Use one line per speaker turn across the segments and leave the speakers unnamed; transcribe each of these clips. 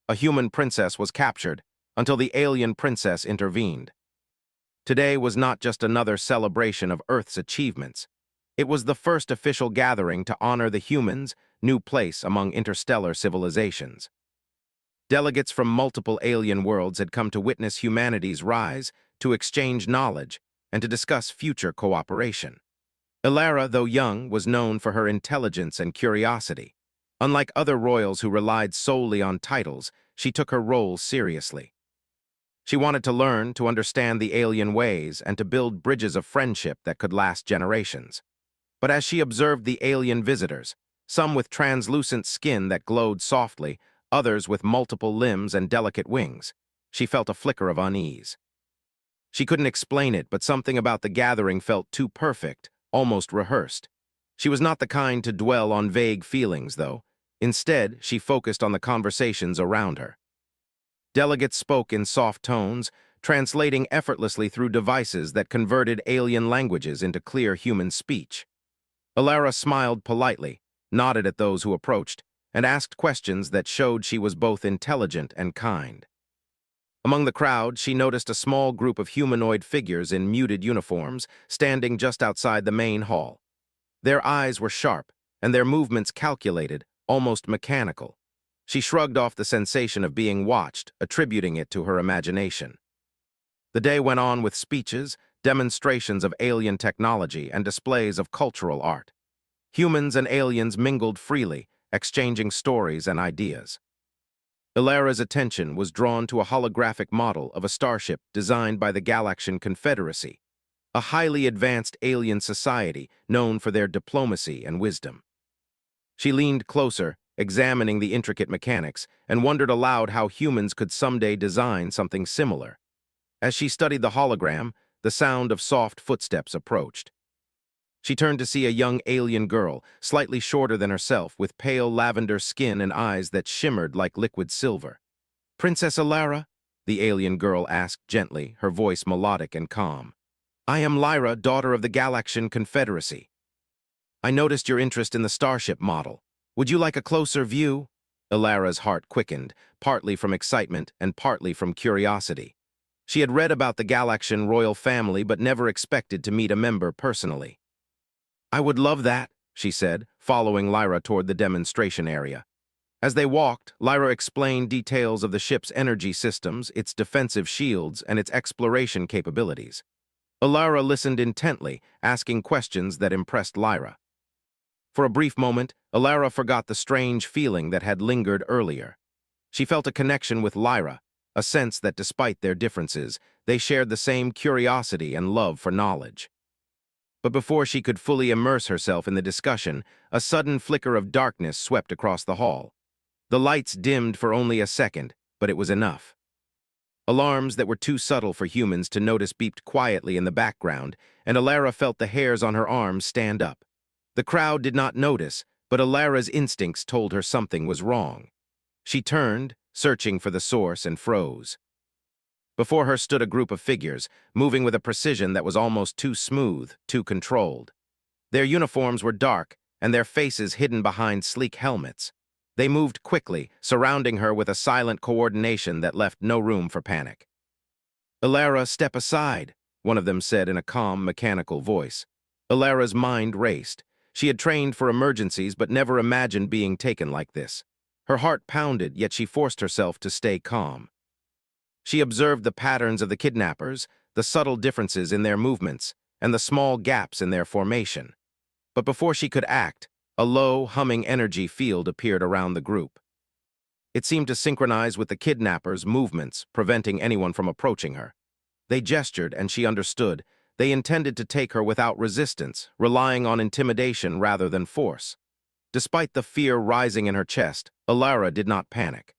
a human princess was captured until the alien princess intervened. Today was not just another celebration of Earth's achievements. It was the first official gathering to honor the humans' new place among interstellar civilizations. Delegates from multiple alien worlds had come to witness humanity's rise, to exchange knowledge, and to discuss future cooperation. Ilara, though young, was known for her intelligence and curiosity. Unlike other royals who relied solely on titles, she took her role seriously. She wanted to learn, to understand the alien ways, and to build bridges of friendship that could last generations. But as she observed the alien visitors, some with translucent skin that glowed softly, others with multiple limbs and delicate wings, she felt a flicker of unease. She couldn't explain it, but something about the gathering felt too perfect, almost rehearsed. She was not the kind to dwell on vague feelings, though. Instead, she focused on the conversations around her. Delegates spoke in soft tones, translating effortlessly through devices that converted alien languages into clear human speech. Ilara smiled politely, nodded at those who approached, and asked questions that showed she was both intelligent and kind. Among the crowd, she noticed a small group of humanoid figures in muted uniforms standing just outside the main hall. Their eyes were sharp, and their movements calculated, almost mechanical. She shrugged off the sensation of being watched, attributing it to her imagination. The day went on with speeches, demonstrations of alien technology, and displays of cultural art. Humans and aliens mingled freely, exchanging stories and ideas. Ilara's attention was drawn to a holographic model of a starship designed by the Galaxian Confederacy, a highly advanced alien society known for their diplomacy and wisdom. She leaned closer, examining the intricate mechanics, and wondered aloud how humans could someday design something similar. As she studied the hologram, the sound of soft footsteps approached. She turned to see a young alien girl, slightly shorter than herself, with pale lavender skin and eyes that shimmered like liquid silver. "Princess Ilara?" the alien girl asked gently, her voice melodic and calm. "I am Lyra, daughter of the Galaxian Confederacy. I noticed your interest in the starship model. Would you like a closer view?" Ilara's heart quickened, partly from excitement and partly from curiosity. She had read about the Galaxian royal family but never expected to meet a member personally. "I would love that," she said, following Lyra toward the demonstration area. As they walked, Lyra explained details of the ship's energy systems, its defensive shields, and its exploration capabilities. Ilara listened intently, asking questions that impressed Lyra. For a brief moment, Ilara forgot the strange feeling that had lingered earlier. She felt a connection with Lyra, a sense that despite their differences, they shared the same curiosity and love for knowledge. But before she could fully immerse herself in the discussion, a sudden flicker of darkness swept across the hall. The lights dimmed for only a second, but it was enough. Alarms that were too subtle for humans to notice beeped quietly in the background, and Ilara felt the hairs on her arms stand up. The crowd did not notice, but Ilara's instincts told her something was wrong. She turned, searching for the source, and froze. Before her stood a group of figures, moving with a precision that was almost too smooth, too controlled. Their uniforms were dark, and their faces hidden behind sleek helmets. They moved quickly, surrounding her with a silent coordination that left no room for panic. "Ilara, step aside," one of them said in a calm, mechanical voice. Ilara's mind raced. She had trained for emergencies but never imagined being taken like this. Her heart pounded, yet she forced herself to stay calm. She observed the patterns of the kidnappers, the subtle differences in their movements, and the small gaps in their formation. But before she could act, a low, humming energy field appeared around the group. It seemed to synchronize with the kidnappers' movements, preventing anyone from approaching her. They gestured, and she understood. They intended to take her without resistance, relying on intimidation rather than force. Despite the fear rising in her chest, Ilara did not panic.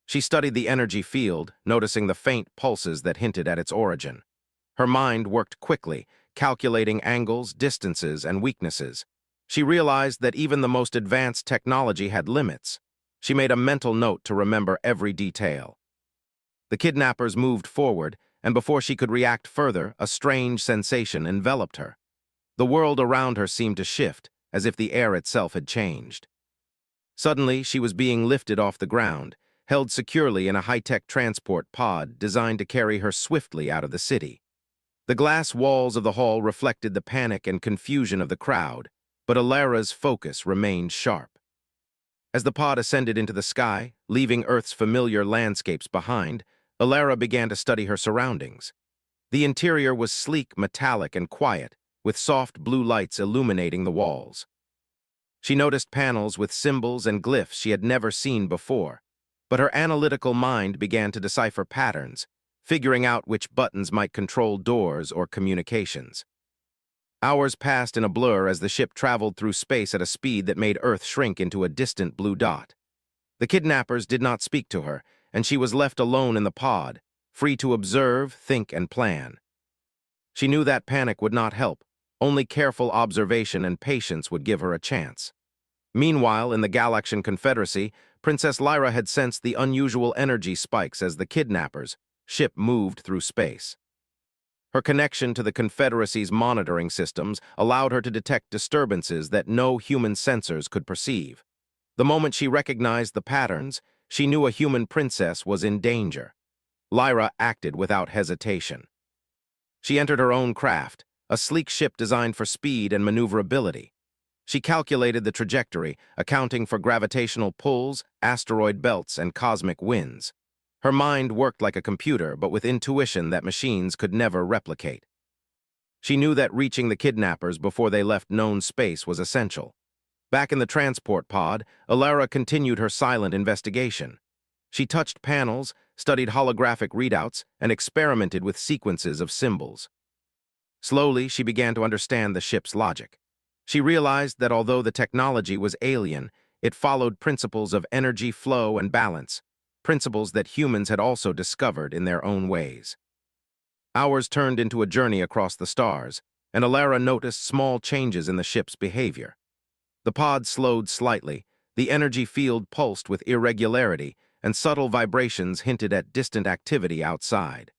She studied the energy field, noticing the faint pulses that hinted at its origin. Her mind worked quickly, calculating angles, distances, and weaknesses. She realized that even the most advanced technology had limits. She made a mental note to remember every detail. The kidnappers moved forward, and before she could react further, a strange sensation enveloped her. The world around her seemed to shift, as if the air itself had changed. Suddenly, she was being lifted off the ground, held securely in a high-tech transport pod designed to carry her swiftly out of the city. The glass walls of the hall reflected the panic and confusion of the crowd, but Alara's focus remained sharp. As the pod ascended into the sky, leaving Earth's familiar landscapes behind, Alara began to study her surroundings. The interior was sleek, metallic, and quiet, with soft blue lights illuminating the walls. She noticed panels with symbols and glyphs she had never seen before, but her analytical mind began to decipher patterns, figuring out which buttons might control doors or communications. Hours passed in a blur as the ship traveled through space at a speed that made Earth shrink into a distant blue dot. The kidnappers did not speak to her, and she was left alone in the pod, free to observe, think, and plan. She knew that panic would not help. Only careful observation and patience would give her a chance. Meanwhile, in the Galaxian Confederacy, Princess Lyra had sensed the unusual energy spikes as the kidnappers' ship moved through space. Her connection to the Confederacy's monitoring systems allowed her to detect disturbances that no human sensors could perceive. The moment she recognized the patterns, she knew a human princess was in danger. Lyra acted without hesitation. She entered her own craft, a sleek ship designed for speed and maneuverability. She calculated the trajectory, accounting for gravitational pulls, asteroid belts, and cosmic winds. Her mind worked like a computer, but with intuition that machines could never replicate. She knew that reaching the kidnappers before they left known space was essential. Back in the transport pod, Alara continued her silent investigation. She touched panels, studied holographic readouts, and experimented with sequences of symbols. Slowly, she began to understand the ship's logic. She realized that although the technology was alien, it followed principles of energy flow and balance, principles that humans had also discovered in their own ways. Hours turned into a journey across the stars, and Alara noticed small changes in the ship's behavior. The pod slowed slightly, the energy field pulsed with irregularity, and subtle vibrations hinted at distant activity outside.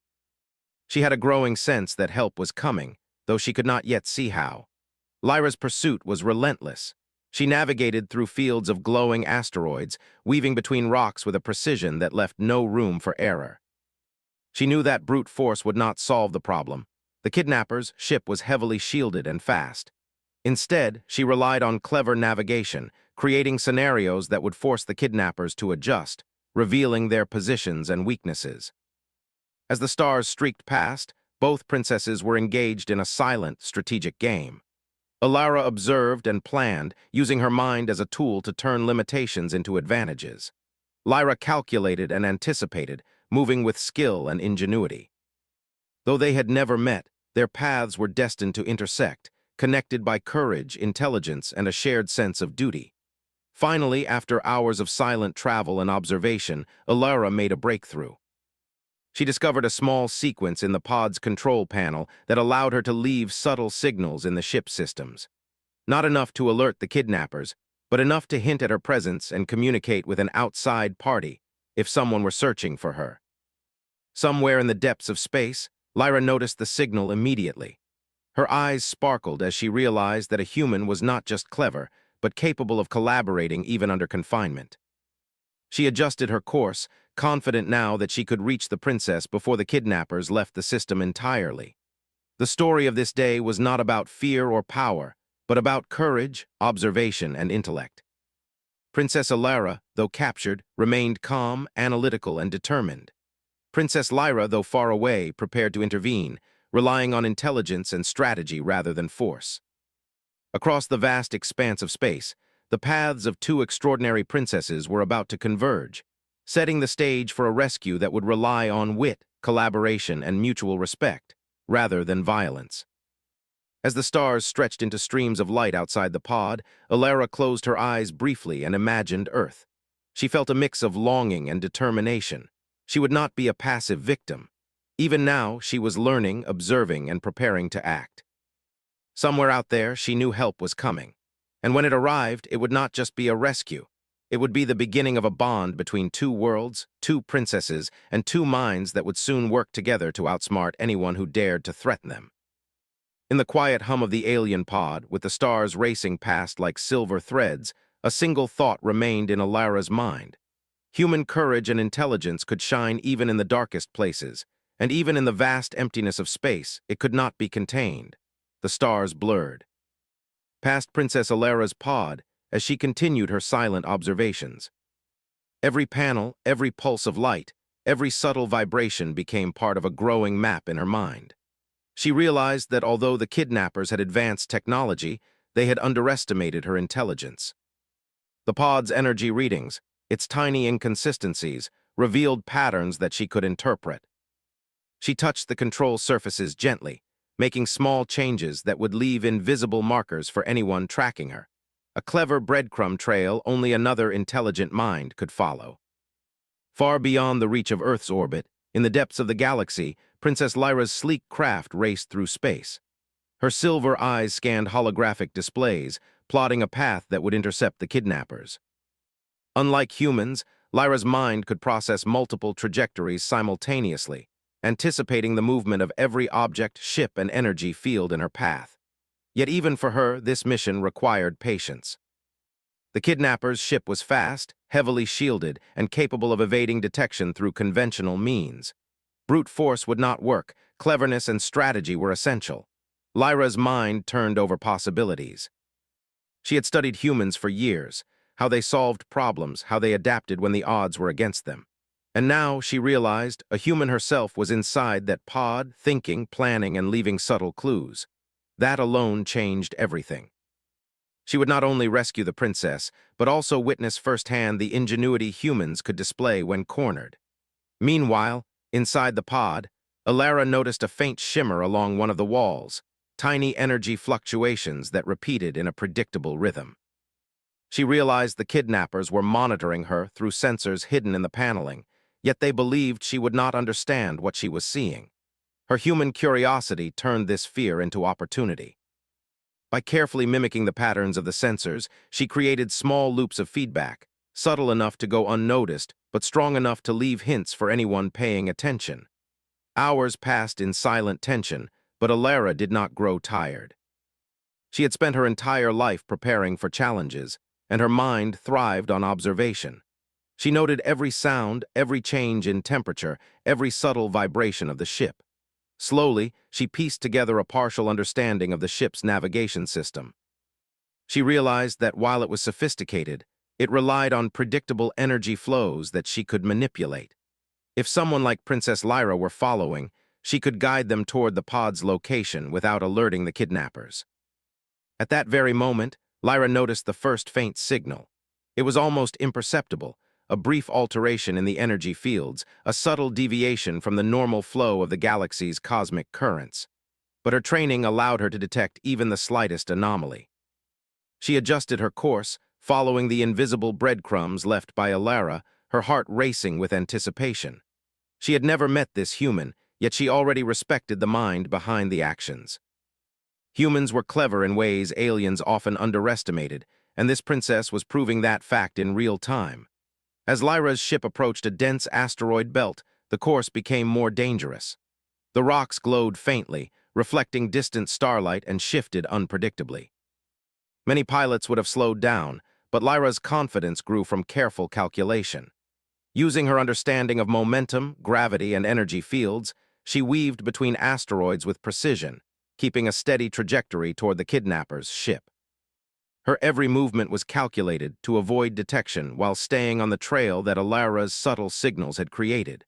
She had a growing sense that help was coming, though she could not yet see how. Lyra's pursuit was relentless. She navigated through fields of glowing asteroids, weaving between rocks with a precision that left no room for error. She knew that brute force would not solve the problem. The kidnappers' ship was heavily shielded and fast. Instead, she relied on clever navigation, creating scenarios that would force the kidnappers to adjust, revealing their positions and weaknesses. As the stars streaked past, both princesses were engaged in a silent, strategic game. Alara observed and planned, using her mind as a tool to turn limitations into advantages. Lyra calculated and anticipated, moving with skill and ingenuity. Though they had never met, their paths were destined to intersect, connected by courage, intelligence, and a shared sense of duty. Finally, after hours of silent travel and observation, Alara made a breakthrough. She discovered a small sequence in the pod's control panel that allowed her to leave subtle signals in the ship's systems. Not enough to alert the kidnappers, but enough to hint at her presence and communicate with an outside party if someone were searching for her. Somewhere in the depths of space, Lyra noticed the signal immediately. Her eyes sparkled as she realized that a human was not just clever, but capable of collaborating even under confinement. She adjusted her course, confident now that she could reach the princess before the kidnappers left the system entirely. The story of this day was not about fear or power, but about courage, observation, and intellect. Princess Alara, though captured, remained calm, analytical, and determined. Princess Lyra, though far away, prepared to intervene, relying on intelligence and strategy rather than force. Across the vast expanse of space, the paths of two extraordinary princesses were about to converge, setting the stage for a rescue that would rely on wit, collaboration, and mutual respect, rather than violence. As the stars stretched into streams of light outside the pod, Alara closed her eyes briefly and imagined Earth. She felt a mix of longing and determination. She would not be a passive victim. Even now, she was learning, observing, and preparing to act. Somewhere out there, she knew help was coming. And when it arrived, it would not just be a rescue. It would be the beginning of a bond between two worlds, two princesses, and two minds that would soon work together to outsmart anyone who dared to threaten them. In the quiet hum of the alien pod, with the stars racing past like silver threads, a single thought remained in Alara's mind. Human courage and intelligence could shine even in the darkest places, and even in the vast emptiness of space, it could not be contained. The stars blurred. Past Princess Alara's pod, as she continued her silent observations. Every panel, every pulse of light, every subtle vibration became part of a growing map in her mind. She realized that although the kidnappers had advanced technology, they had underestimated her intelligence. The pod's energy readings, its tiny inconsistencies, revealed patterns that she could interpret. She touched the control surfaces gently, making small changes that would leave invisible markers for anyone tracking her. A clever breadcrumb trail only another intelligent mind could follow. Far beyond the reach of Earth's orbit, in the depths of the galaxy, Princess Lyra's sleek craft raced through space. Her silver eyes scanned holographic displays, plotting a path that would intercept the kidnappers. Unlike humans, Lyra's mind could process multiple trajectories simultaneously, anticipating the movement of every object, ship, and energy field in her path. Yet even for her, this mission required patience. The kidnappers' ship was fast, heavily shielded, and capable of evading detection through conventional means. Brute force would not work. Cleverness and strategy were essential. Lyra's mind turned over possibilities. She had studied humans for years, how they solved problems, how they adapted when the odds were against them. And now, she realized, a human herself was inside that pod, thinking, planning, and leaving subtle clues. That alone changed everything. She would not only rescue the princess, but also witness firsthand the ingenuity humans could display when cornered. Meanwhile, inside the pod, Alara noticed a faint shimmer along one of the walls, tiny energy fluctuations that repeated in a predictable rhythm. She realized the kidnappers were monitoring her through sensors hidden in the paneling, yet they believed she would not understand what she was seeing. Her human curiosity turned this fear into opportunity. By carefully mimicking the patterns of the sensors, she created small loops of feedback, subtle enough to go unnoticed, but strong enough to leave hints for anyone paying attention. Hours passed in silent tension, but Alara did not grow tired. She had spent her entire life preparing for challenges, and her mind thrived on observation. She noted every sound, every change in temperature, every subtle vibration of the ship. Slowly, she pieced together a partial understanding of the ship's navigation system. She realized that while it was sophisticated, it relied on predictable energy flows that she could manipulate. If someone like Princess Lyra were following, she could guide them toward the pod's location without alerting the kidnappers. At that very moment, Lyra noticed the first faint signal. It was almost imperceptible, a brief alteration in the energy fields, a subtle deviation from the normal flow of the galaxy's cosmic currents. But her training allowed her to detect even the slightest anomaly. She adjusted her course, following the invisible breadcrumbs left by Alara, her heart racing with anticipation. She had never met this human, yet she already respected the mind behind the actions. Humans were clever in ways aliens often underestimated, and this princess was proving that fact in real time. As Lyra's ship approached a dense asteroid belt, the course became more dangerous. The rocks glowed faintly, reflecting distant starlight, and shifted unpredictably. Many pilots would have slowed down, but Lyra's confidence grew from careful calculation. Using her understanding of momentum, gravity, and energy fields, she weaved between asteroids with precision, keeping a steady trajectory toward the kidnappers' ship. Her every movement was calculated to avoid detection while staying on the trail that Alara's subtle signals had created.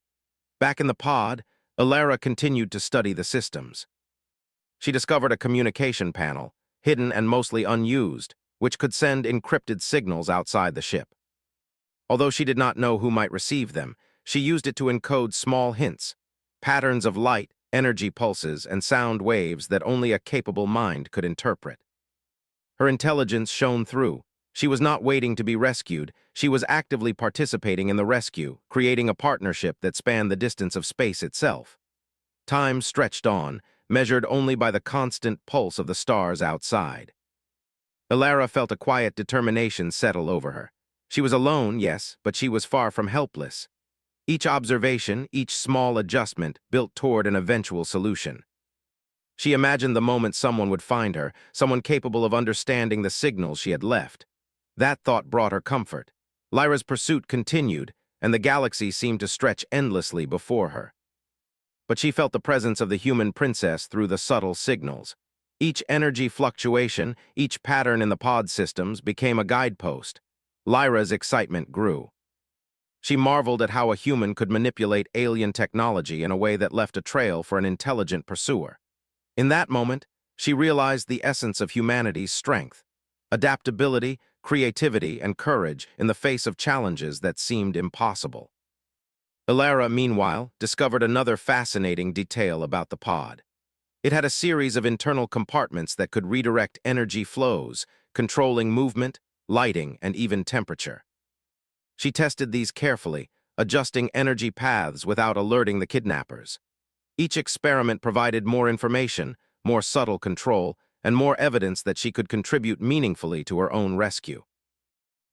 Back in the pod, Alara continued to study the systems. She discovered a communication panel, hidden and mostly unused, which could send encrypted signals outside the ship. Although she did not know who might receive them, she used it to encode small hints, patterns of light, energy pulses, and sound waves that only a capable mind could interpret. Her intelligence shone through. She was not waiting to be rescued, she was actively participating in the rescue, creating a partnership that spanned the distance of space itself. Time stretched on, measured only by the constant pulse of the stars outside. Alara felt a quiet determination settle over her. She was alone, yes, but she was far from helpless. Each observation, each small adjustment, built toward an eventual solution. She imagined the moment someone would find her, someone capable of understanding the signals she had left. That thought brought her comfort. Lyra's pursuit continued, and the galaxy seemed to stretch endlessly before her. But she felt the presence of the human princess through the subtle signals. Each energy fluctuation, each pattern in the pod systems became a guidepost. Lyra's excitement grew. She marveled at how a human could manipulate alien technology in a way that left a trail for an intelligent pursuer. In that moment, she realized the essence of humanity's strength: adaptability, creativity, and courage in the face of challenges that seemed impossible. Ilara, meanwhile, discovered another fascinating detail about the pod. It had a series of internal compartments that could redirect energy flows, controlling movement, lighting, and even temperature. She tested these carefully, adjusting energy paths without alerting the kidnappers. Each experiment provided more information, more subtle control, and more evidence that she could contribute meaningfully to her own rescue.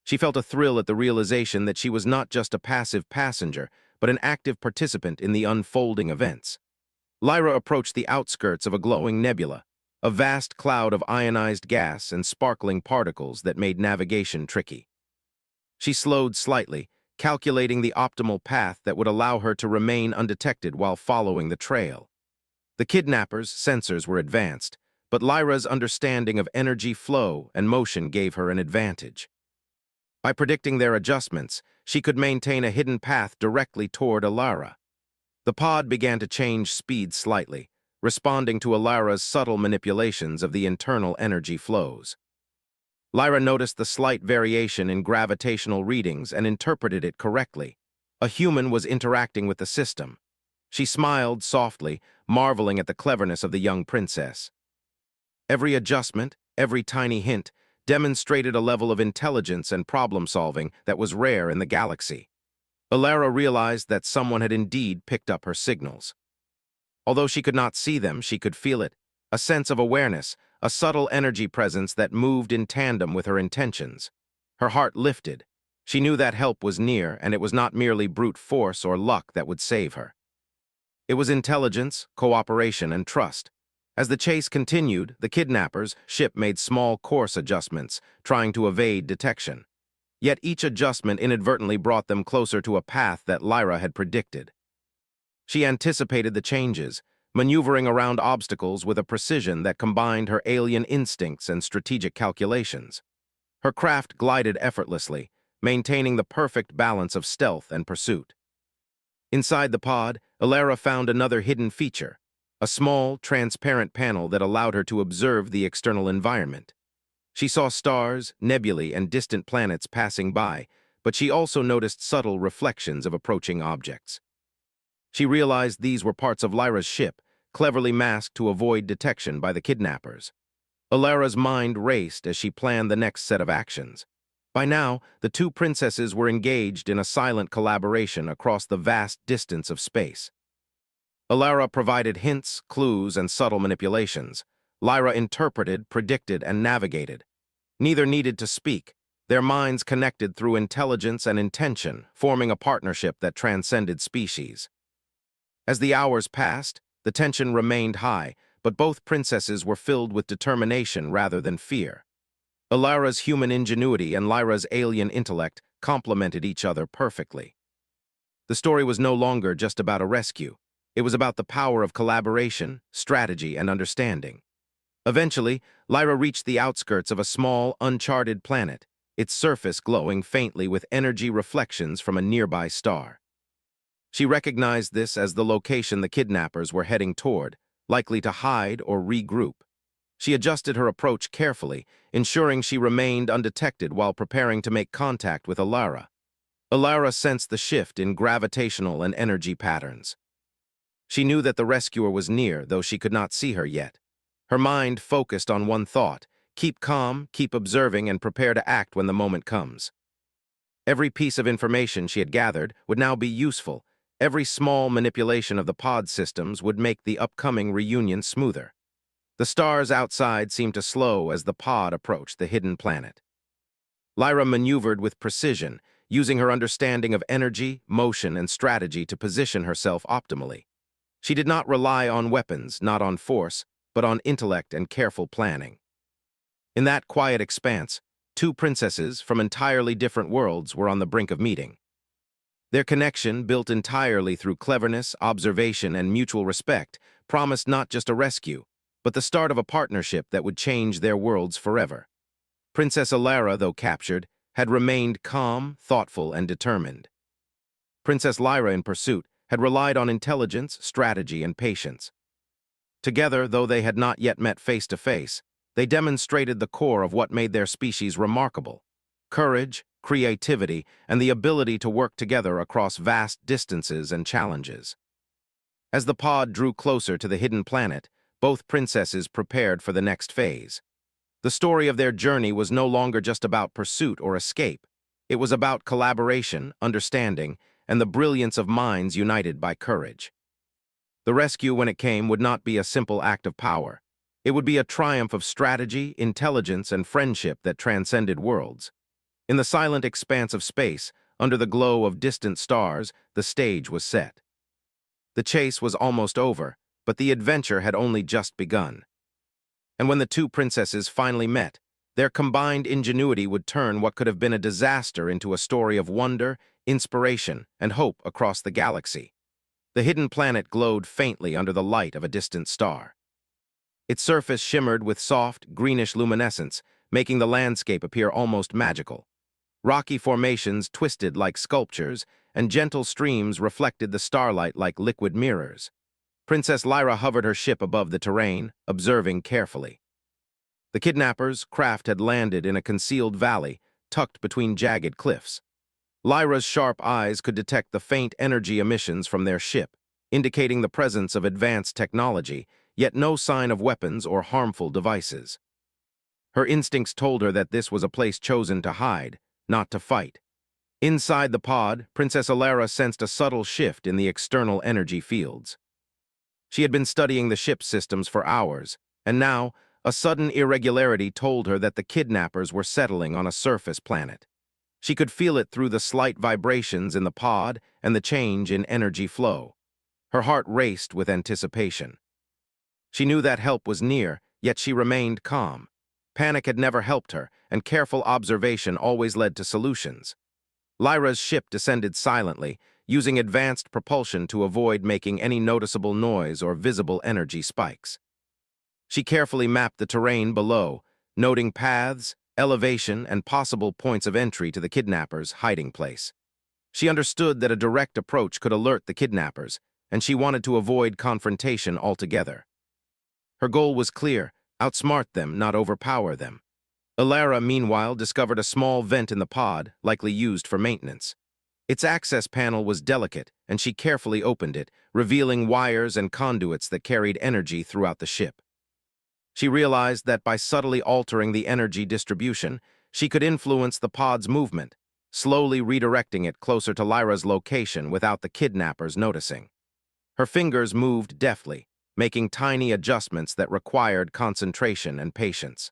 She felt a thrill at the realization that she was not just a passive passenger, but an active participant in the unfolding events. Lyra approached the outskirts of a glowing nebula, a vast cloud of ionized gas and sparkling particles that made navigation tricky. She slowed slightly, calculating the optimal path that would allow her to remain undetected while following the trail. The kidnappers' sensors were advanced, but Lyra's understanding of energy flow and motion gave her an advantage. By predicting their adjustments, she could maintain a hidden path directly toward Ilara. The pod began to change speed slightly, responding to Ilara's subtle manipulations of the internal energy flows. Lyra noticed the slight variation in gravitational readings and interpreted it correctly. A human was interacting with the system. She smiled softly, marveling at the cleverness of the young princess. Every adjustment, every tiny hint, demonstrated a level of intelligence and problem-solving that was rare in the galaxy. Ilara realized that someone had indeed picked up her signals. Although she could not see them, she could feel it, a sense of awareness, a subtle energy presence that moved in tandem with her intentions. Her heart lifted. She knew that help was near, and it was not merely brute force or luck that would save her. It was intelligence, cooperation, and trust. As the chase continued, the kidnappers' ship made small course adjustments, trying to evade detection. Yet each adjustment inadvertently brought them closer to a path that Lyra had predicted. She anticipated the changes, maneuvering around obstacles with a precision that combined her alien instincts and strategic calculations. Her craft glided effortlessly, maintaining the perfect balance of stealth and pursuit. Inside the pod, Ilara found another hidden feature, a small, transparent panel that allowed her to observe the external environment. She saw stars, nebulae, and distant planets passing by, but she also noticed subtle reflections of approaching objects. She realized these were parts of Lyra's ship, cleverly masked to avoid detection by the kidnappers. Ilara's mind raced as she planned the next set of actions. By now, the two princesses were engaged in a silent collaboration across the vast distance of space. Ilara provided hints, clues, and subtle manipulations. Lyra interpreted, predicted, and navigated. Neither needed to speak. Their minds connected through intelligence and intention, forming a partnership that transcended species. As the hours passed, the tension remained high, but both princesses were filled with determination rather than fear. Ilara's human ingenuity and Lyra's alien intellect complemented each other perfectly. The story was no longer just about a rescue. It was about the power of collaboration, strategy, and understanding. Eventually, Lyra reached the outskirts of a small, uncharted planet, its surface glowing faintly with energy reflections from a nearby star. She recognized this as the location the kidnappers were heading toward, likely to hide or regroup. She adjusted her approach carefully, ensuring she remained undetected while preparing to make contact with Ilara. Ilara sensed the shift in gravitational and energy patterns. She knew that the rescuer was near, though she could not see her yet. Her mind focused on one thought: keep calm, keep observing, and prepare to act when the moment comes. Every piece of information she had gathered would now be useful. Every small manipulation of the pod systems would make the upcoming reunion smoother. The stars outside seemed to slow as the pod approached the hidden planet. Lyra maneuvered with precision, using her understanding of energy, motion, and strategy to position herself optimally. She did not rely on weapons, not on force, but on intellect and careful planning. In that quiet expanse, two princesses from entirely different worlds were on the brink of meeting. Their connection, built entirely through cleverness, observation, and mutual respect, promised not just a rescue, but the start of a partnership that would change their worlds forever. Princess Alara, though captured, had remained calm, thoughtful, and determined. Princess Lyra, in pursuit, had relied on intelligence, strategy, and patience. Together, though they had not yet met face to face, they demonstrated the core of what made their species remarkable: courage, creativity, and the ability to work together across vast distances and challenges. As the pod drew closer to the hidden planet, both princesses prepared for the next phase. The story of their journey was no longer just about pursuit or escape. It was about collaboration, understanding, and the brilliance of minds united by courage. The rescue, when it came, would not be a simple act of power. It would be a triumph of strategy, intelligence, and friendship that transcended worlds. In the silent expanse of space, under the glow of distant stars, the stage was set. The chase was almost over, but the adventure had only just begun. And when the two princesses finally met, their combined ingenuity would turn what could have been a disaster into a story of wonder, inspiration, and hope across the galaxy. The hidden planet glowed faintly under the light of a distant star. Its surface shimmered with soft, greenish luminescence, making the landscape appear almost magical. Rocky formations twisted like sculptures, and gentle streams reflected the starlight like liquid mirrors. Princess Lyra hovered her ship above the terrain, observing carefully. The kidnappers' craft had landed in a concealed valley, tucked between jagged cliffs. Lyra's sharp eyes could detect the faint energy emissions from their ship, indicating the presence of advanced technology, yet no sign of weapons or harmful devices. Her instincts told her that this was a place chosen to hide, not to fight. Inside the pod, Princess Alara sensed a subtle shift in the external energy fields. She had been studying the ship's systems for hours, and now, a sudden irregularity told her that the kidnappers were settling on a surface planet. She could feel it through the slight vibrations in the pod and the change in energy flow. Her heart raced with anticipation. She knew that help was near, yet she remained calm. Panic had never helped her, and careful observation always led to solutions. Lyra's ship descended silently, using advanced propulsion to avoid making any noticeable noise or visible energy spikes. She carefully mapped the terrain below, noting paths, elevation, and possible points of entry to the kidnappers' hiding place. She understood that a direct approach could alert the kidnappers, and she wanted to avoid confrontation altogether. Her goal was clear: outsmart them, not overpower them. Alara, meanwhile, discovered a small vent in the pod, likely used for maintenance. Its access panel was delicate, and she carefully opened it, revealing wires and conduits that carried energy throughout the ship. She realized that by subtly altering the energy distribution, she could influence the pod's movement, slowly redirecting it closer to Lyra's location without the kidnappers noticing. Her fingers moved deftly, making tiny adjustments that required concentration and patience.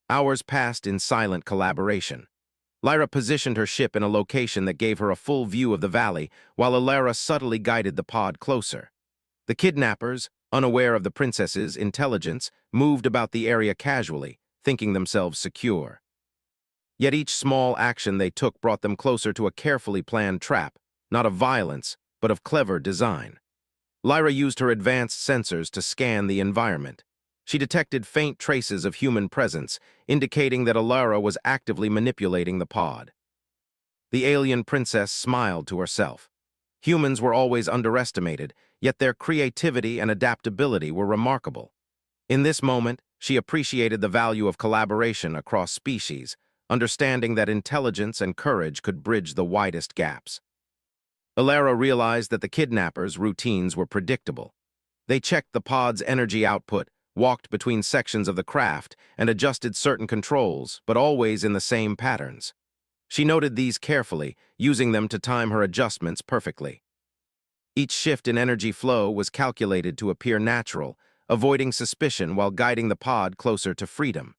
Hours passed in silent collaboration. Lyra positioned her ship in a location that gave her a full view of the valley, while Alara subtly guided the pod closer. The kidnappers, unaware of the princess's intelligence, moved about the area casually, thinking themselves secure. Yet each small action they took brought them closer to a carefully planned trap, not of violence, but of clever design. Lyra used her advanced sensors to scan the environment. She detected faint traces of human presence, indicating that Alara was actively manipulating the pod. The alien princess smiled to herself. Humans were always underestimated, yet their creativity and adaptability were remarkable. In this moment, she appreciated the value of collaboration across species, understanding that intelligence and courage could bridge the widest gaps. Alara realized that the kidnappers' routines were predictable. They checked the pod's energy output, walked between sections of the craft, and adjusted certain controls, but always in the same patterns. She noted these carefully, using them to time her adjustments perfectly. Each shift in energy flow was calculated to appear natural, avoiding suspicion while guiding the pod closer to freedom.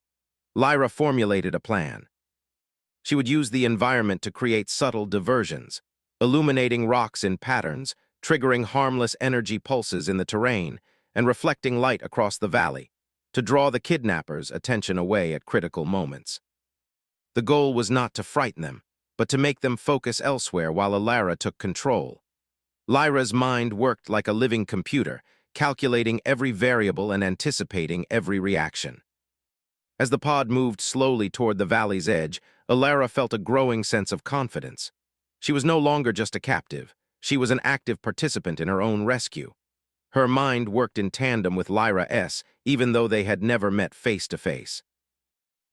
Lyra formulated a plan. She would use the environment to create subtle diversions, illuminating rocks in patterns, triggering harmless energy pulses in the terrain, and reflecting light across the valley, to draw the kidnappers' attention away at critical moments. The goal was not to frighten them, but to make them focus elsewhere while Alara took control. Lyra's mind worked like a living computer, calculating every variable and anticipating every reaction. As the pod moved slowly toward the valley's edge, Alara felt a growing sense of confidence. She was no longer just a captive. She was an active participant in her own rescue. Her mind worked in tandem with Lyra's, even though they had never met face to face.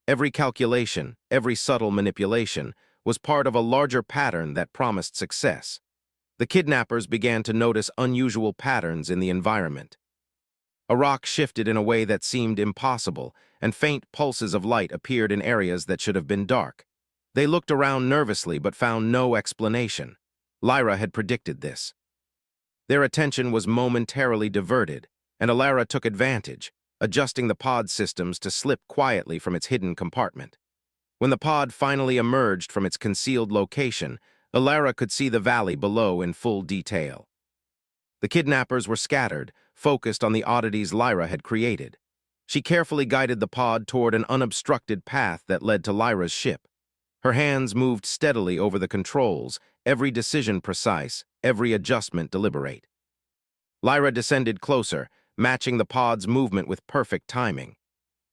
Every calculation, every subtle manipulation, was part of a larger pattern that promised success. The kidnappers began to notice unusual patterns in the environment. A rock shifted in a way that seemed impossible, and faint pulses of light appeared in areas that should have been dark. They looked around nervously but found no explanation. Lyra had predicted this. Their attention was momentarily diverted, and Alara took advantage, adjusting the pod systems to slip quietly from its hidden compartment. When the pod finally emerged from its concealed location, Alara could see the valley below in full detail. The kidnappers were scattered, focused on the oddities Lyra had created. She carefully guided the pod toward an unobstructed path that led to Lyra's ship. Her hands moved steadily over the controls, every decision precise, every adjustment deliberate. Lyra descended closer, matching the pod's movement with perfect timing.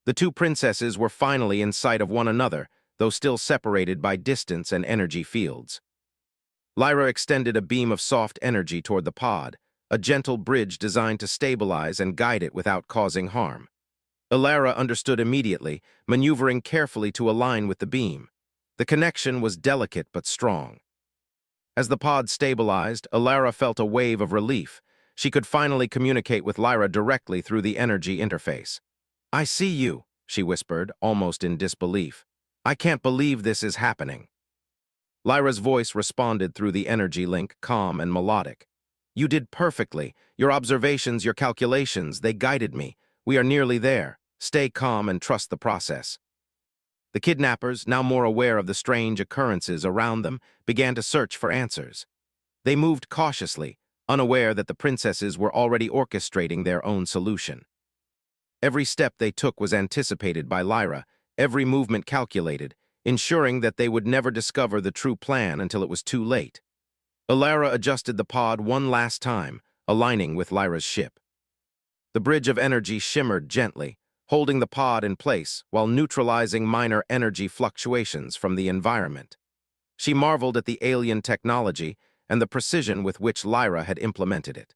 The two princesses were finally in sight of one another, though still separated by distance and energy fields. Lyra extended a beam of soft energy toward the pod, a gentle bridge designed to stabilize and guide it without causing harm. Alara understood immediately, maneuvering carefully to align with the beam. The connection was delicate but strong. As the pod stabilized, Alara felt a wave of relief. She could finally communicate with Lyra directly through the energy interface. "I see you," she whispered, almost in disbelief. "I can't believe this is happening." Lyra's voice responded through the energy link, calm and melodic. "You did perfectly. Your observations, your calculations, they guided me. We are nearly there. Stay calm and trust the process." The kidnappers, now more aware of the strange occurrences around them, began to search for answers. They moved cautiously, unaware that the princesses were already orchestrating their own solution. Every step they took was anticipated by Lyra, every movement calculated, ensuring that they would never discover the true plan until it was too late. Alara adjusted the pod one last time, aligning with Lyra's ship. The bridge of energy shimmered gently, holding the pod in place while neutralizing minor energy fluctuations from the environment. She marveled at the alien technology and the precision with which Lyra had implemented it.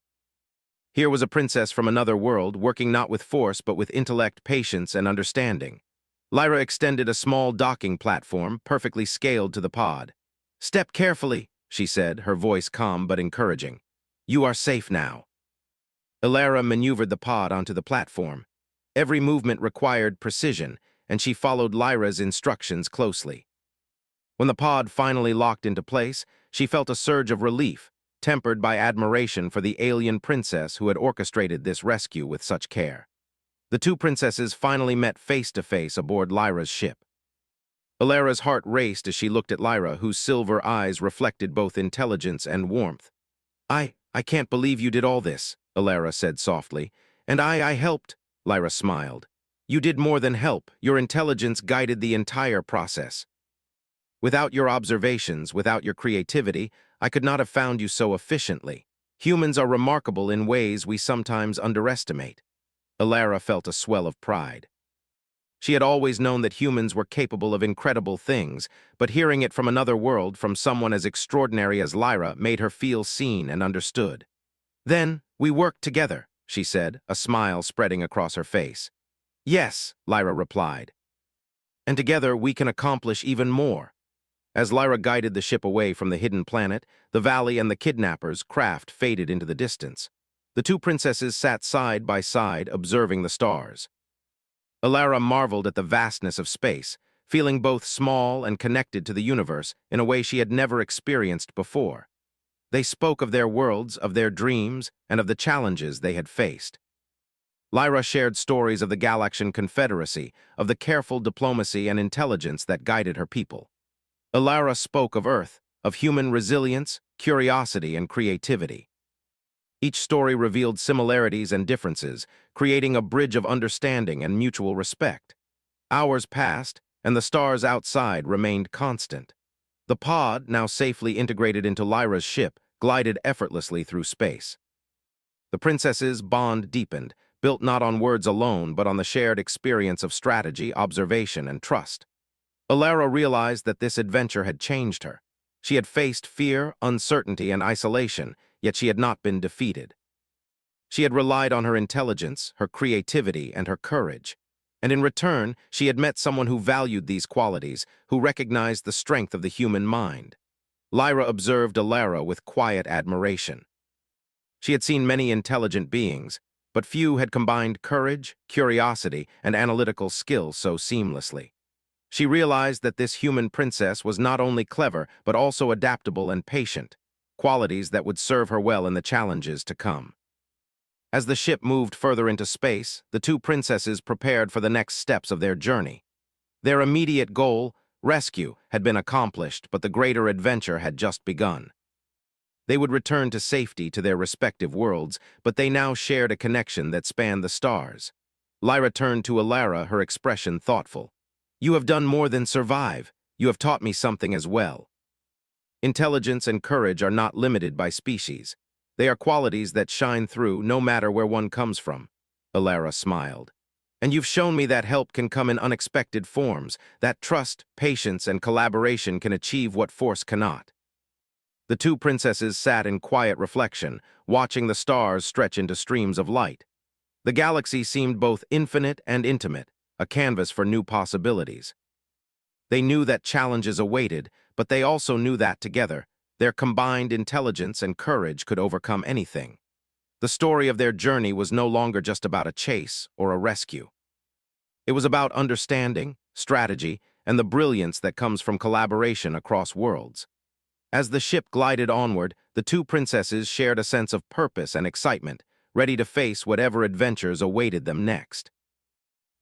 Here was a princess from another world, working not with force but with intellect, patience, and understanding. Lyra extended a small docking platform, perfectly scaled to the pod. "Step carefully," she said, her voice calm but encouraging. "You are safe now." Alara maneuvered the pod onto the platform. Every movement required precision, and she followed Lyra's instructions closely. When the pod finally locked into place, she felt a surge of relief, tempered by admiration for the alien princess who had orchestrated this rescue with such care. The two princesses finally met face to face aboard Lyra's ship. Alara's heart raced as she looked at Lyra, whose silver eyes reflected both intelligence and warmth. I can't believe you did all this," Alara said softly. "And I helped," Lyra smiled. "You did more than help. Your intelligence guided the entire process. Without your observations, without your creativity, I could not have found you so efficiently. Humans are remarkable in ways we sometimes underestimate." Alara felt a swell of pride. She had always known that humans were capable of incredible things, but hearing it from another world, from someone as extraordinary as Lyra, made her feel seen and understood. "Then, we worked together," she said, a smile spreading across her face. "Yes," Lyra replied. "And together we can accomplish even more." As Lyra guided the ship away from the hidden planet, the valley and the kidnappers' craft faded into the distance. The two princesses sat side by side, observing the stars. Alara marveled at the vastness of space, feeling both small and connected to the universe in a way she had never experienced before. They spoke of their worlds, of their dreams, and of the challenges they had faced. Lyra shared stories of the Galaxian Confederacy, of the careful diplomacy and intelligence that guided her people. Alara spoke of Earth, of human resilience, curiosity, and creativity. Each story revealed similarities and differences, creating a bridge of understanding and mutual respect. Hours passed, and the stars outside remained constant. The pod, now safely integrated into Lyra's ship, glided effortlessly through space. The princesses' bond deepened, built not on words alone but on the shared experience of strategy, observation, and trust. Alara realized that this adventure had changed her. She had faced fear, uncertainty, and isolation, yet she had not been defeated. She had relied on her intelligence, her creativity, and her courage. And in return, she had met someone who valued these qualities, who recognized the strength of the human mind. Lyra observed Alara with quiet admiration. She had seen many intelligent beings, but few had combined courage, curiosity, and analytical skill so seamlessly. She realized that this human princess was not only clever, but also adaptable and patient, qualities that would serve her well in the challenges to come. As the ship moved further into space, the two princesses prepared for the next steps of their journey. Their immediate goal, rescue, had been accomplished, but the greater adventure had just begun. They would return to safety to their respective worlds, but they now shared a connection that spanned the stars. Lyra turned to Alara, her expression thoughtful. "You have done more than survive. You have taught me something as well." Intelligence and courage are not limited by species. They are qualities that shine through no matter where one comes from. Alara smiled. "And you've shown me that help can come in unexpected forms, that trust, patience, and collaboration can achieve what force cannot." The two princesses sat in quiet reflection, watching the stars stretch into streams of light. The galaxy seemed both infinite and intimate, a canvas for new possibilities. They knew that challenges awaited, but they also knew that together, their combined intelligence and courage could overcome anything. The story of their journey was no longer just about a chase or a rescue. It was about understanding, strategy, and the brilliance that comes from collaboration across worlds. As the ship glided onward, the two princesses shared a sense of purpose and excitement, ready to face whatever adventures awaited them next.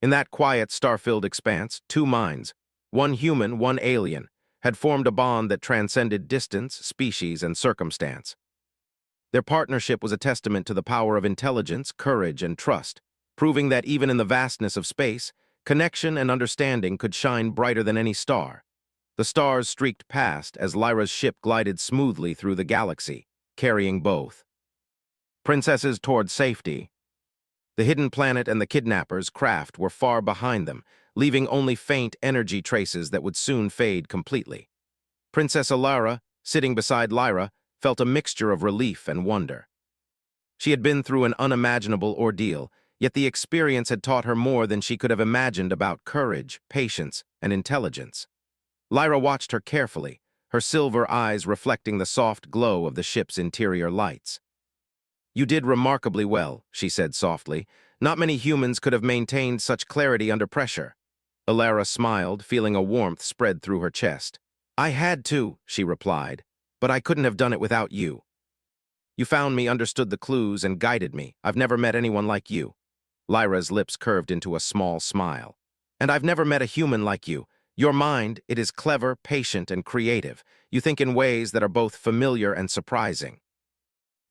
In that quiet, star-filled expanse, two minds, one human, one alien, had formed a bond that transcended distance, species, and circumstance. Their partnership was a testament to the power of intelligence, courage, and trust, proving that even in the vastness of space, connection and understanding could shine brighter than any star. The stars streaked past as Lyra's ship glided smoothly through the galaxy, carrying both princesses toward safety. The hidden planet and the kidnappers' craft were far behind them, leaving only faint energy traces that would soon fade completely. Princess Alara, sitting beside Lyra, felt a mixture of relief and wonder. She had been through an unimaginable ordeal, yet the experience had taught her more than she could have imagined about courage, patience, and intelligence. Lyra watched her carefully, her silver eyes reflecting the soft glow of the ship's interior lights. "You did remarkably well," she said softly. "Not many humans could have maintained such clarity under pressure." Alara smiled, feeling a warmth spread through her chest. "I had to," she replied, "but I couldn't have done it without you. You found me, understood the clues, and guided me. I've never met anyone like you." Lyra's lips curved into a small smile. "And I've never met a human like you. Your mind, it is clever, patient, and creative. You think in ways that are both familiar and surprising.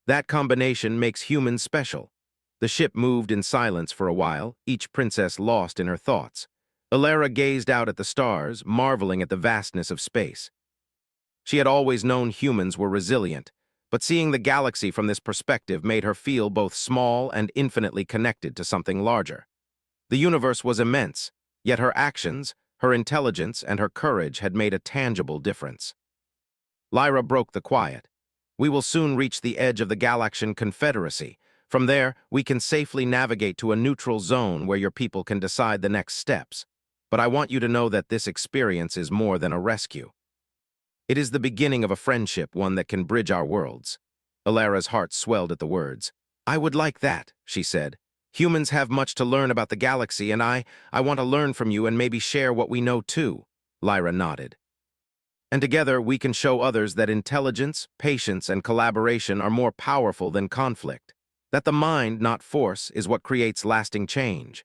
That combination makes humans special." The ship moved in silence for a while, each princess lost in her thoughts. Alara gazed out at the stars, marveling at the vastness of space. She had always known humans were resilient, but seeing the galaxy from this perspective made her feel both small and infinitely connected to something larger. The universe was immense, yet her actions, her intelligence, and her courage had made a tangible difference. Lyra broke the quiet. "We will soon reach the edge of the Galaxian Confederacy. From there, we can safely navigate to a neutral zone where your people can decide the next steps. But I want you to know that this experience is more than a rescue. It is the beginning of a friendship, one that can bridge our worlds." Alara's heart swelled at the words. "I would like that," she said. "Humans have much to learn about the galaxy, and I want to learn from you and maybe share what we know too." Lyra nodded. "And together we can show others that intelligence, patience, and collaboration are more powerful than conflict. That the mind, not force, is what creates lasting change."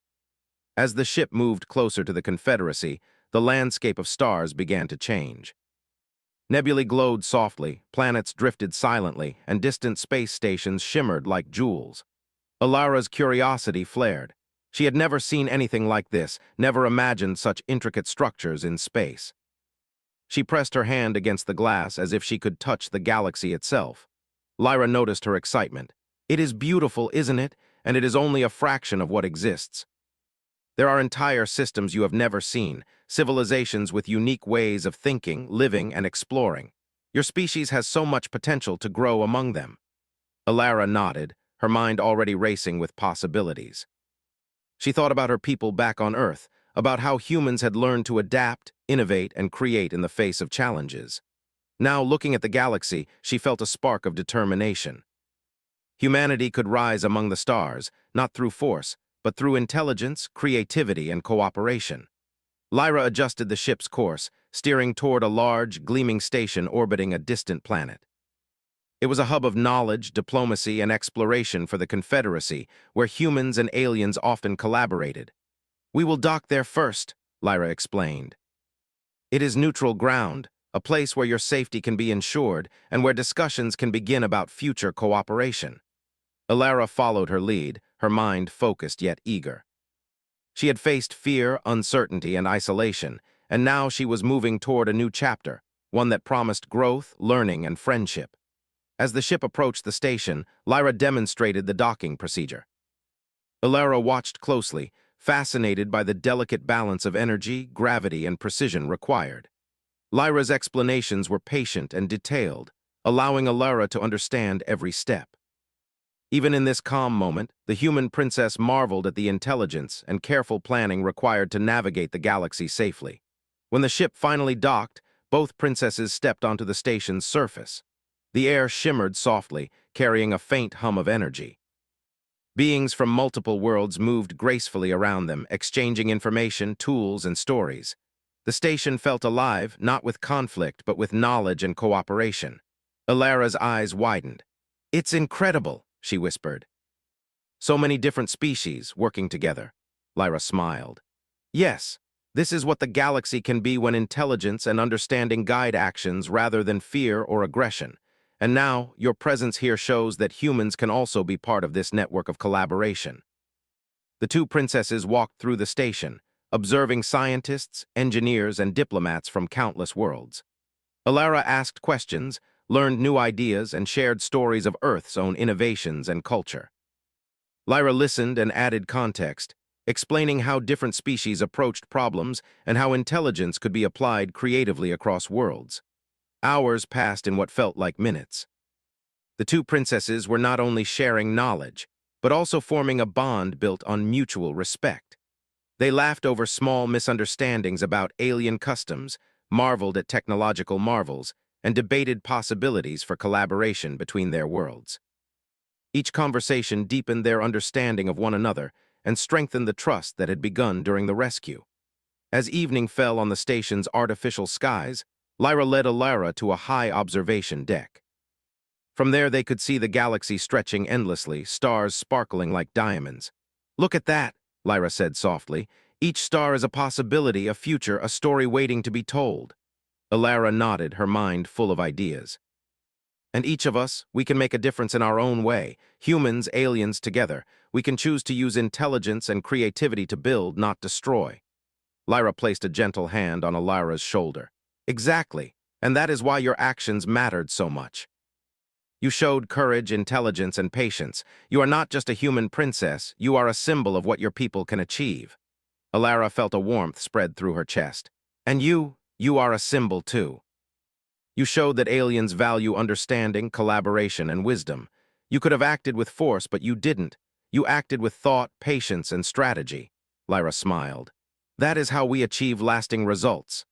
As the ship moved closer to the Confederacy, the landscape of stars began to change. Nebulae glowed softly, planets drifted silently, and distant space stations shimmered like jewels. Alara's curiosity flared. She had never seen anything like this, never imagined such intricate structures in space. She pressed her hand against the glass as if she could touch the galaxy itself. Lyra noticed her excitement. "It is beautiful, isn't it? And it is only a fraction of what exists. There are entire systems you have never seen, civilizations with unique ways of thinking, living, and exploring. Your species has so much potential to grow among them." Alara nodded, her mind already racing with possibilities. She thought about her people back on Earth, about how humans had learned to adapt, innovate, and create in the face of challenges. Now, looking at the galaxy, she felt a spark of determination. Humanity could rise among the stars, not through force, but through intelligence, creativity, and cooperation. Lyra adjusted the ship's course, steering toward a large, gleaming station orbiting a distant planet. It was a hub of knowledge, diplomacy, and exploration for the Confederacy, where humans and aliens often collaborated. "We will dock there first," Lyra explained. "It is neutral ground, a place where your safety can be ensured and where discussions can begin about future cooperation." Alara followed her lead, her mind focused yet eager. She had faced fear, uncertainty, and isolation, and now she was moving toward a new chapter, one that promised growth, learning, and friendship. As the ship approached the station, Lyra demonstrated the docking procedure. Alara watched closely, fascinated by the delicate balance of energy, gravity, and precision required. Lyra's explanations were patient and detailed, allowing Alara to understand every step. Even in this calm moment, the human princess marveled at the intelligence and careful planning required to navigate the galaxy safely. When the ship finally docked, both princesses stepped onto the station's surface. The air shimmered softly, carrying a faint hum of energy. Beings from multiple worlds moved gracefully around them, exchanging information, tools, and stories. The station felt alive, not with conflict, but with knowledge and cooperation. Alara's eyes widened. "It's incredible," she whispered. "So many different species working together." Lyra smiled. "Yes, this is what the galaxy can be when intelligence and understanding guide actions rather than fear or aggression. And now, your presence here shows that humans can also be part of this network of collaboration." The two princesses walked through the station, observing scientists, engineers, and diplomats from countless worlds. Alara asked questions, learned new ideas, and shared stories of Earth's own innovations and culture. Lyra listened and added context, explaining how different species approached problems and how intelligence could be applied creatively across worlds. Hours passed in what felt like minutes. The two princesses were not only sharing knowledge, but also forming a bond built on mutual respect. They laughed over small misunderstandings about alien customs, marveled at technological marvels, and debated possibilities for collaboration between their worlds. Each conversation deepened their understanding of one another and strengthened the trust that had begun during the rescue. As evening fell on the station's artificial skies, Lyra led Alara to a high observation deck. From there they could see the galaxy stretching endlessly, stars sparkling like diamonds. "Look at that," Lyra said softly. "Each star is a possibility, a future, a story waiting to be told." Alara nodded, her mind full of ideas. "And each of us, we can make a difference in our own way. Humans, aliens, together. We can choose to use intelligence and creativity to build, not destroy." Lyra placed a gentle hand on Alara's shoulder. "Exactly, and that is why your actions mattered so much. You showed courage, intelligence, and patience. You are not just a human princess, you are a symbol of what your people can achieve." Alara felt a warmth spread through her chest. "And you are a symbol too. You showed that aliens value understanding, collaboration, and wisdom. You could have acted with force, but you didn't. You acted with thought, patience, and strategy." Lyra smiled. "That is how we achieve lasting results.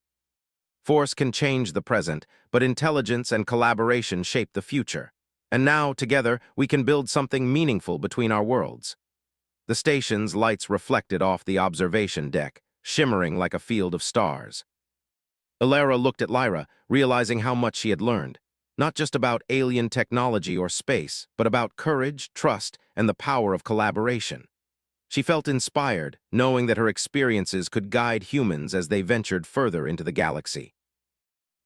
Force can change the present, but intelligence and collaboration shape the future. And now, together, we can build something meaningful between our worlds." The station's lights reflected off the observation deck, shimmering like a field of stars. Alara looked at Lyra, realizing how much she had learned, not just about alien technology or space, but about courage, trust, and the power of collaboration. She felt inspired, knowing that her experiences could guide humans as they ventured further into the galaxy.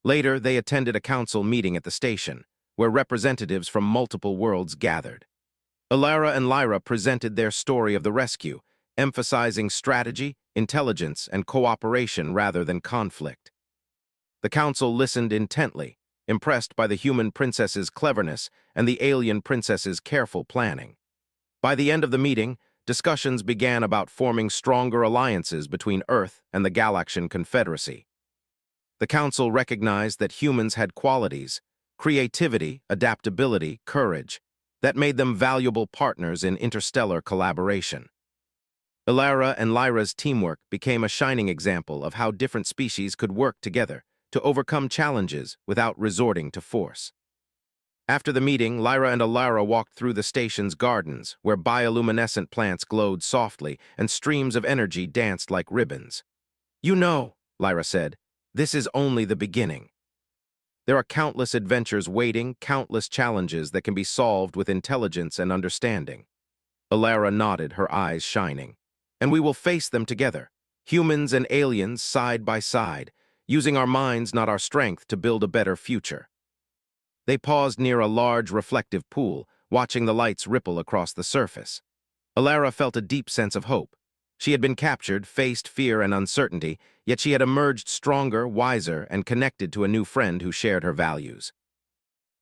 Later, they attended a council meeting at the station, where representatives from multiple worlds gathered. Alara and Lyra presented their story of the rescue, emphasizing strategy, intelligence, and cooperation rather than conflict. The council listened intently, impressed by the human princess's cleverness and the alien princess's careful planning. By the end of the meeting, discussions began about forming stronger alliances between Earth and the Galaxian Confederacy. The council recognized that humans had qualities, creativity, adaptability, courage, that made them valuable partners in interstellar collaboration. Ilara and Lyra's teamwork became a shining example of how different species could work together to overcome challenges without resorting to force. After the meeting, Lyra and Ilara walked through the station's gardens, where bioluminescent plants glowed softly and streams of energy danced like ribbons. "You know," Lyra said, "this is only the beginning. There are countless adventures waiting, countless challenges that can be solved with intelligence and understanding." Ilara nodded, her eyes shining. "And we will face them together, humans and aliens side by side, using our minds, not our strength, to build a better future." They paused near a large reflective pool, watching the lights ripple across the surface. Ilara felt a deep sense of hope. She had been captured, faced fear and uncertainty, yet she had emerged stronger, wiser, and connected to a new friend who shared her values.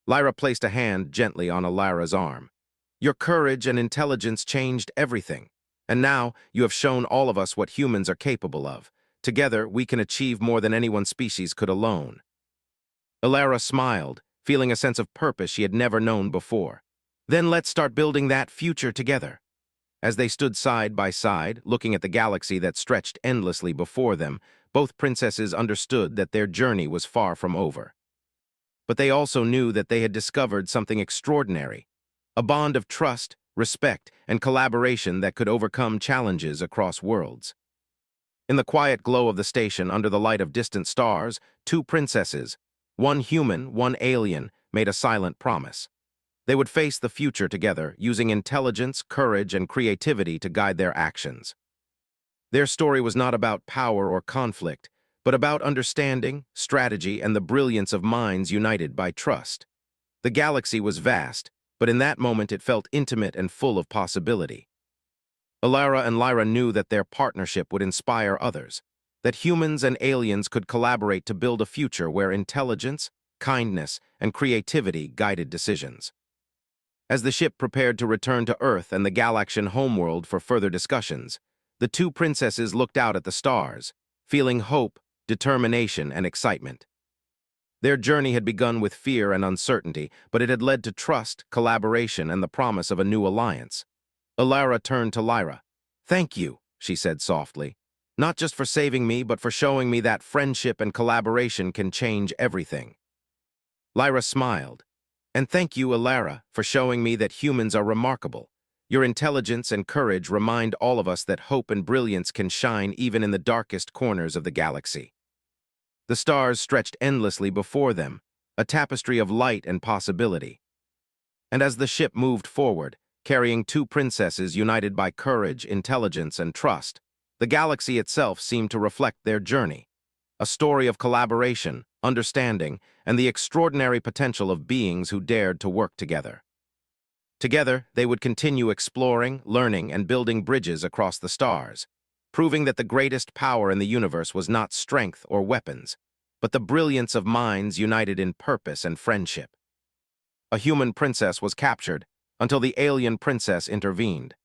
Lyra placed a hand gently on Ilara's arm. "Your courage and intelligence changed everything, and now you have shown all of us what humans are capable of. Together, we can achieve more than any one species could alone." Ilara smiled, feeling a sense of purpose she had never known before. "Then let's start building that future together." As they stood side by side, looking at the galaxy that stretched endlessly before them, both princesses understood that their journey was far from over. But they also knew that they had discovered something extraordinary, a bond of trust, respect, and collaboration that could overcome challenges across worlds. In the quiet glow of the station, under the light of distant stars, two princesses, one human, one alien, made a silent promise. They would face the future together, using intelligence, courage, and creativity to guide their actions. Their story was not about power or conflict, but about understanding, strategy, and the brilliance of minds united by trust. The galaxy was vast, but in that moment it felt intimate and full of possibility. Ilara and Lyra knew that their partnership would inspire others, that humans and aliens could collaborate to build a future where intelligence, kindness, and creativity guided decisions. As the ship prepared to return to Earth and the Galaxian homeworld for further discussions, the two princesses looked out at the stars, feeling hope, determination, and excitement. Their journey had begun with fear and uncertainty, but it had led to trust, collaboration, and the promise of a new alliance. Ilara turned to Lyra. "Thank you," she said softly, "not just for saving me, but for showing me that friendship and collaboration can change everything." Lyra smiled. "And thank you, Ilara, for showing me that humans are remarkable. Your intelligence and courage remind all of us that hope and brilliance can shine even in the darkest corners of the galaxy." The stars stretched endlessly before them, a tapestry of light and possibility. And as the ship moved forward, carrying two princesses united by courage, intelligence, and trust, the galaxy itself seemed to reflect their journey, a story of collaboration, understanding, and the extraordinary potential of beings who dared to work together. Together, they would continue exploring, learning, and building bridges across the stars, proving that the greatest power in the universe was not strength or weapons, but the brilliance of minds united in purpose and friendship. A human princess was captured until the alien princess intervened.